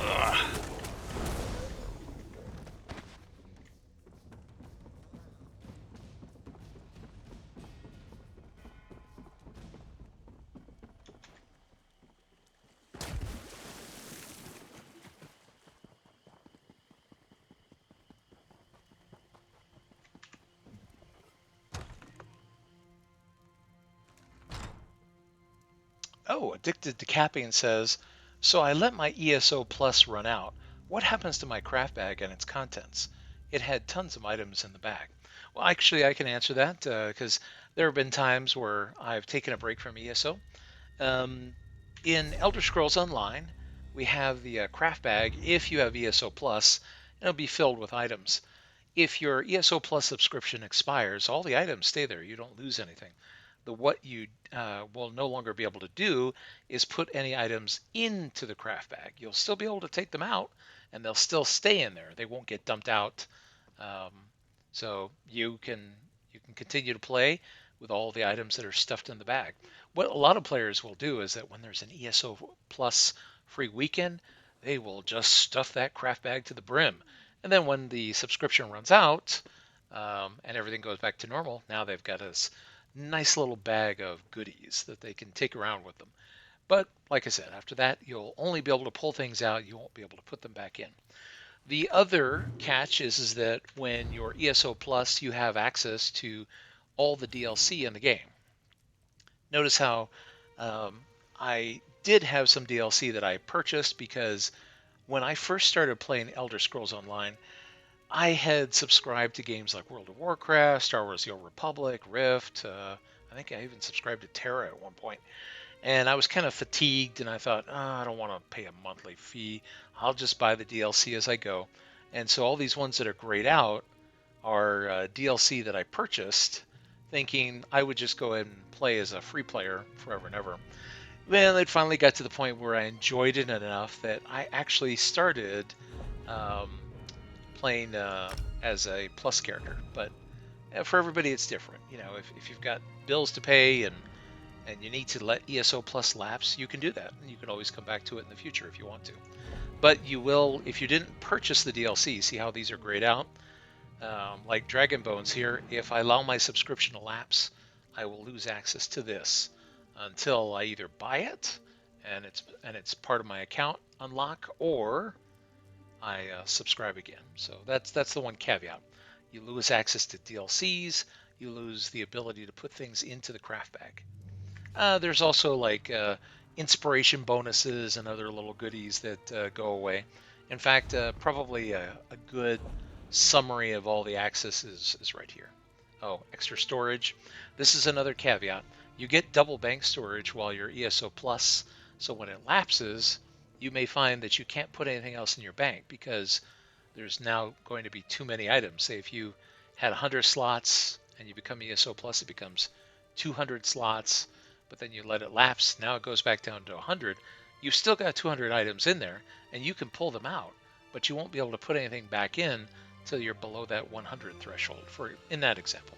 Ugh. Oh, Addicted to Capping says, so I let my ESO Plus run out. What happens to my craft bag and its contents? It had tons of items in the bag. Well, actually, I can answer that because there have been times where I've taken a break from ESO. In Elder Scrolls Online, we have the craft bag. If you have ESO Plus, it'll be filled with items. If your ESO Plus subscription expires, all the items stay there. You don't lose anything. What you will no longer be able to do is put any items into the craft bag. You'll still be able to take them out, and they'll still stay in there. They won't get dumped out. So you can continue to play with all the items that are stuffed in the bag. What a lot of players will do is that when there's an ESO Plus free weekend, they will just stuff that craft bag to the brim. And then when the subscription runs out and everything goes back to normal, now they've got this nice little bag of goodies that they can take around with them. But like I said, after that, you'll only be able to pull things out. You won't be able to put them back in. The other catch is that when you're ESO Plus, you have access to all the DLC in the game. Notice how I did have some DLC that I purchased because when I first started playing Elder Scrolls Online, I had subscribed to games like World of Warcraft, Star Wars The Old Republic, Rift. I think I even subscribed to Terra at one point. And I was kind of fatigued, and I thought, I don't want to pay a monthly fee. I'll just buy the DLC as I go. And so all these ones that are grayed out are DLC that I purchased thinking I would just go ahead and play as a free player forever and ever. Then it finally got to the point where I enjoyed it enough that I actually started um, playing as a plus character. But for everybody, it's different. You know, if you've got bills to pay and you need to let ESO Plus lapse, you can do that. And you can always come back to it in the future if you want to. But you will, if you didn't purchase the DLC, see how these are grayed out? Like Dragon Bones here, if I allow my subscription to lapse, I will lose access to this until I either buy it and it's part of my account unlock, or I subscribe again. So that's the one caveat. You lose access to DLCs, you lose the ability to put things into the craft bag. There's also like inspiration bonuses and other little goodies that go away. In fact, probably a good summary of all the access is right here. Oh, extra storage. This is another caveat. You get double bank storage while you're ESO Plus, so when it lapses, you may find that you can't put anything else in your bank because there's now going to be too many items. Say if you had 100 slots and you become ESO Plus, it becomes 200 slots, but then you let it lapse, now it goes back down to 100. You've still got 200 items in there, and you can pull them out, but you won't be able to put anything back in until you're below that 100 threshold, in that example.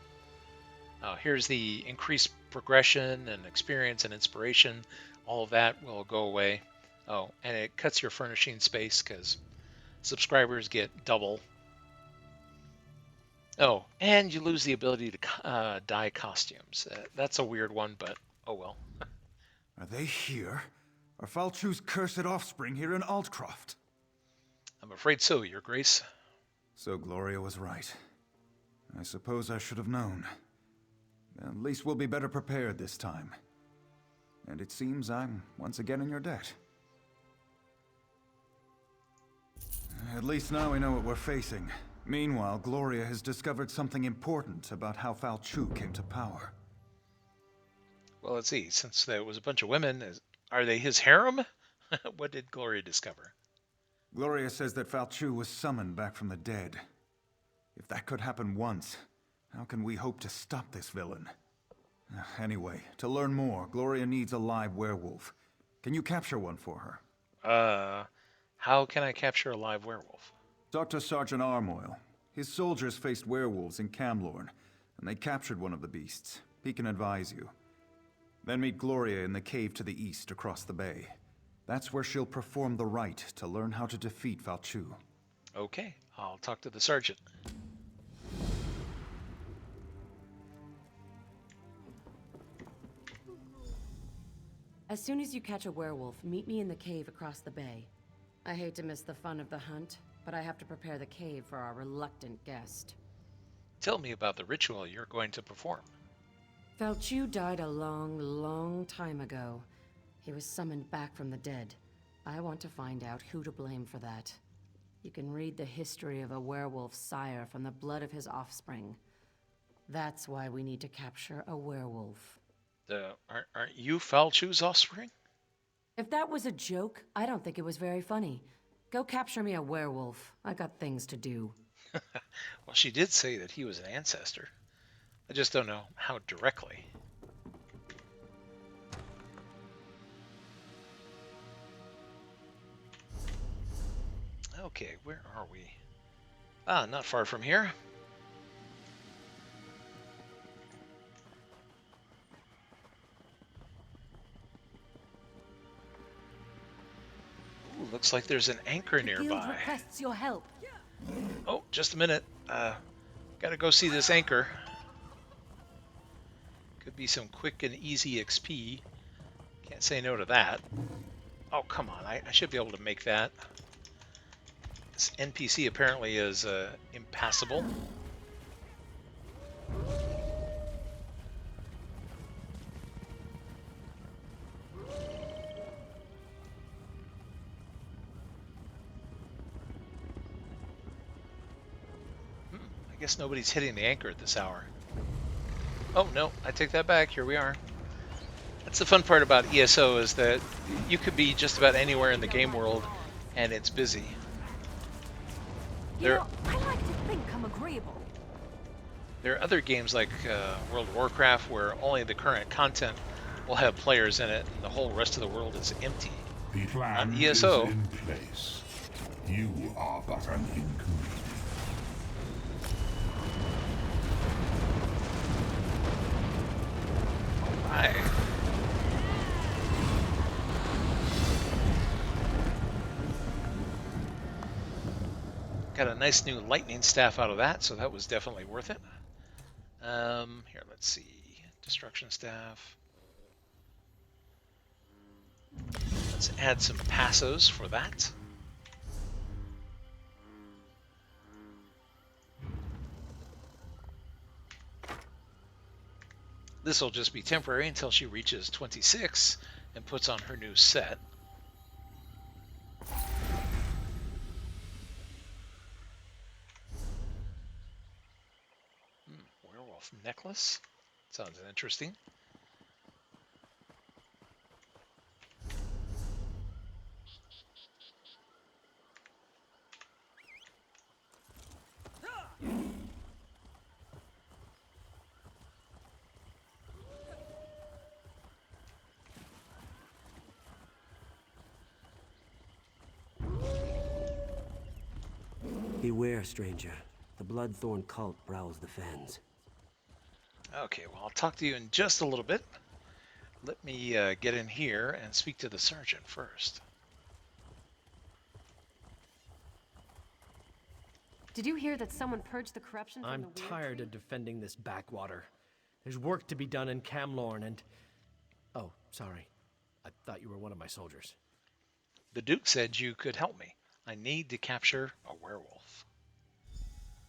Here's the increased progression and experience and inspiration. All of that will go away. Oh, and it cuts your furnishing space because subscribers get double. Oh, and you lose the ability to dye costumes. That's a weird one, but oh well. Are they here? Are Falchu's cursed offspring here in Altcroft? I'm afraid so, Your Grace. So Gloria was right. I suppose I should have known. At least we'll be better prepared this time. And it seems I'm once again in your debt. At least now we know what we're facing. Meanwhile, Gloria has discovered something important about how Falchu came to power. Well, let's see. Since there was a bunch of women, are they his harem? What did Gloria discover? Gloria says that Falchu was summoned back from the dead. If that could happen once, how can we hope to stop this villain? Anyway, to learn more, Gloria needs a live werewolf. Can you capture one for her? How can I capture a live werewolf? Talk to Sergeant Armoyle. His soldiers faced werewolves in Camlorn, and they captured one of the beasts. He can advise you. Then meet Gloria in the cave to the east across the bay. That's where she'll perform the rite to learn how to defeat Falchu. Okay, I'll talk to the sergeant. As soon as you catch a werewolf, meet me in the cave across the bay. I hate to miss the fun of the hunt, but I have to prepare the cave for our reluctant guest. Tell me about the ritual you're going to perform. Falchu died a long, long time ago. He was summoned back from the dead. I want to find out who to blame for that. You can read the history of a werewolf's sire from the blood of his offspring. That's why we need to capture a werewolf. Aren't you Falchu's offspring? If that was a joke, I don't think it was very funny. Go capture me a werewolf. I got things to do. Well, she did say that he was an ancestor. I just don't know how directly. Okay, where are we? Not far from here. Ooh, looks like there's an anchor nearby. The guild requests your help. Oh, just a minute. Gotta go see this anchor. Could be some quick and easy XP. Can't say no to that. Oh, come on. I should be able to make that. This NPC apparently is impassable. I guess nobody's hitting the anchor at this hour. Oh, no, I take that back. Here we are. That's the fun part about ESO, is that you could be just about anywhere in the game world and it's busy. You know, I like to think I'm agreeable. There are other games like World of Warcraft where only the current content will have players in it and the whole rest of the world is empty. The plan On is ESO, in place. You are but an inconvenience. Alright. Got a nice new lightning staff out of that, so that was definitely worth it. Here, let's see. Destruction staff. Let's add some passos for that. This will just be temporary until she reaches 26 and puts on her new set. Werewolf necklace. Sounds interesting. Beware, stranger. The Bloodthorn cult prowls the fens. Okay, well, I'll talk to you in just a little bit. Let me get in here and speak to the sergeant first. Did you hear that someone purged the corruption from I'm tired of defending this backwater. There's work to be done in Camlorn and... Oh, sorry. I thought you were one of my soldiers. The Duke said you could help me. I need to capture a werewolf.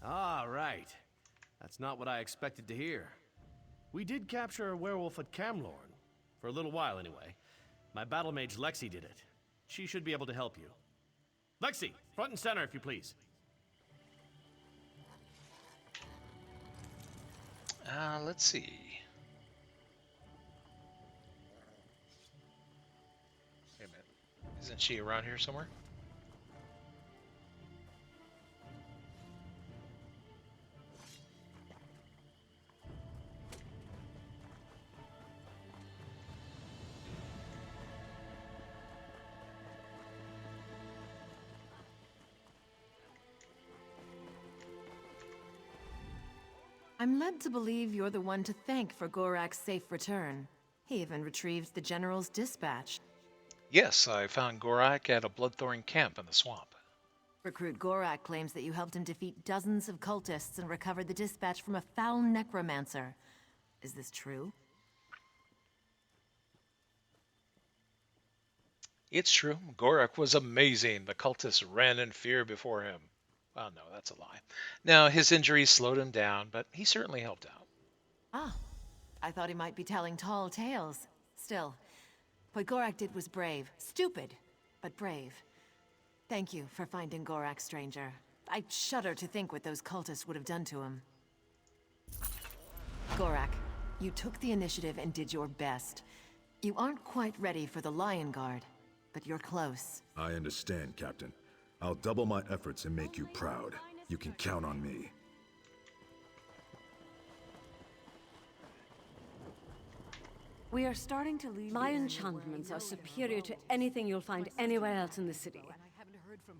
Ah, right. That's not what I expected to hear. We did capture a werewolf at Camlorn. For a little while, anyway. My battle mage Lexi did it. She should be able to help you. Lexi, front and center, if you please. Let's see. Wait a minute. Isn't she around here somewhere? I'm led to believe you're the one to thank for Gorak's safe return. He even retrieved the General's dispatch. Yes, I found Gorak at a Bloodthorn camp in the swamp. Recruit Gorak claims that you helped him defeat dozens of cultists and recovered the dispatch from a foul necromancer. Is this true? It's true. Gorak was amazing. The cultists ran in fear before him. Well, no, that's a lie. Now, his injuries slowed him down, but he certainly helped out. Ah, I thought he might be telling tall tales. Still, what Gorak did was brave. Stupid, but brave. Thank you for finding Gorak, stranger. I shudder to think what those cultists would have done to him. Gorak, you took the initiative and did your best. You aren't quite ready for the Lion Guard, but you're close. I understand, Captain. I'll double my efforts and make you proud. You can count on me. We are starting to lose. My enchantments are superior to anything you'll find anywhere else in the city.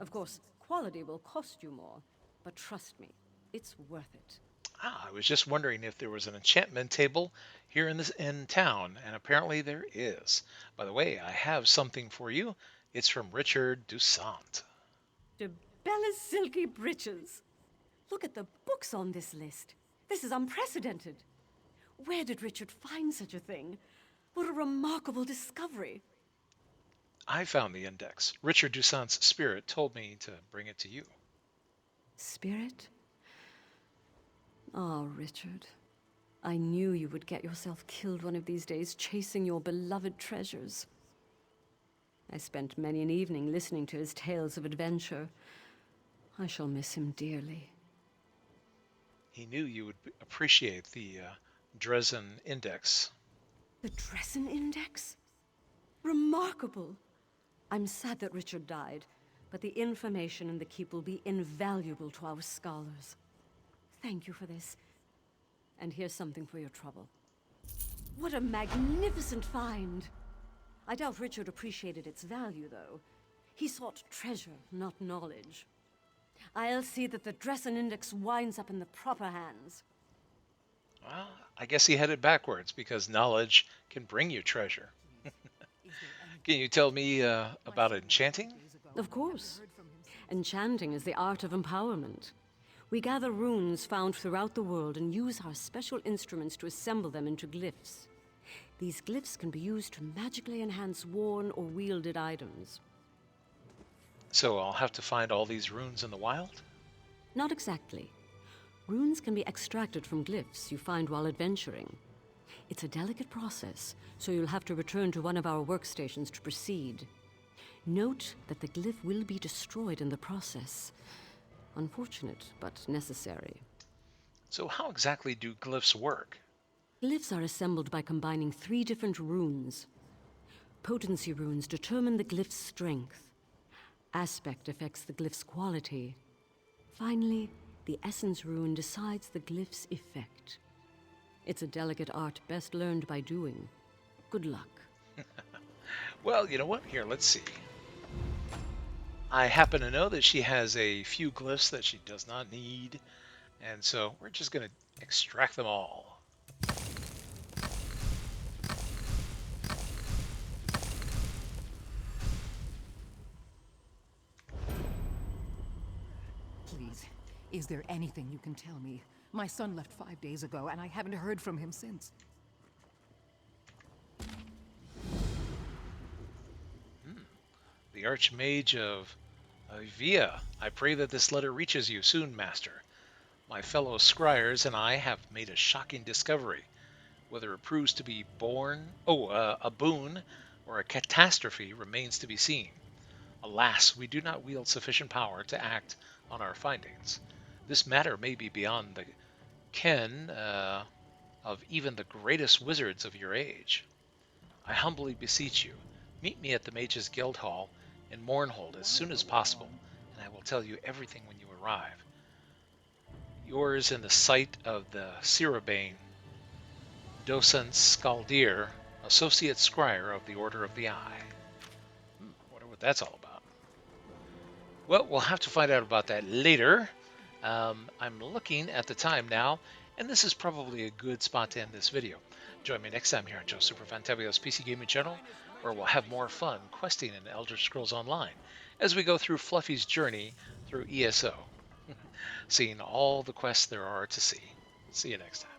Of course, quality will cost you more, but trust me, it's worth it. I was just wondering if there was an enchantment table here in town, and apparently there is. By the way, I have something for you. It's from Richard Dusant. De Bella's silky breeches. Look at the books on this list. This is unprecedented. Where did Richard find such a thing? What a remarkable discovery. I found the index. Richard Dusant's spirit told me to bring it to you. Spirit? Ah, Richard. I knew you would get yourself killed one of these days chasing your beloved treasures. I spent many an evening listening to his tales of adventure. I shall miss him dearly. He knew you would appreciate the Dresden Index. The Dresden Index? Remarkable! I'm sad that Richard died, but the information in the keep will be invaluable to our scholars. Thank you for this. And here's something for your trouble. What a magnificent find! I doubt Richard appreciated its value, though. He sought treasure, not knowledge. I'll see that the Dressen Index winds up in the proper hands. Well, I guess he had it backwards, because knowledge can bring you treasure. Can you tell me about enchanting? Of course. Enchanting is the art of empowerment. We gather runes found throughout the world and use our special instruments to assemble them into glyphs. These glyphs can be used to magically enhance worn or wielded items. So I'll have to find all these runes in the wild? Not exactly. Runes can be extracted from glyphs you find while adventuring. It's a delicate process, so you'll have to return to one of our workstations to proceed. Note that the glyph will be destroyed in the process. Unfortunate, but necessary. So how exactly do glyphs work? Glyphs are assembled by combining 3 different runes. Potency runes determine the glyph's strength. Aspect affects the glyph's quality. Finally, the essence rune decides the glyph's effect. It's a delicate art best learned by doing. Good luck. Well, you know what? Here, let's see. I happen to know that she has a few glyphs that she does not need, and so we're just going to extract them all. Please, is there anything you can tell me? My son left 5 days ago, and I haven't heard from him since. The Archmage of Via, I pray that this letter reaches you soon, Master. My fellow scryers and I have made a shocking discovery. Whether it proves to be a boon or a catastrophe remains to be seen. Alas, we do not wield sufficient power to act on our findings. This matter may be beyond the ken of even the greatest wizards of your age. I humbly beseech you, meet me at the Mages Guild Hall in Mournhold as soon as possible, and I will tell you everything when you arrive. Yours in the sight of the Cirabane, Docent Skaldir, Associate Scryer of the Order of the Eye. Wonder what that's all about. Well, we'll have to find out about that later. I'm looking at the time now, and this is probably a good spot to end this video. Join me next time here on Joe Superfantabulous PC Gaming Channel, where we'll have more fun questing in Elder Scrolls Online as we go through Fluffy's journey through ESO, seeing all the quests there are to see. See you next time.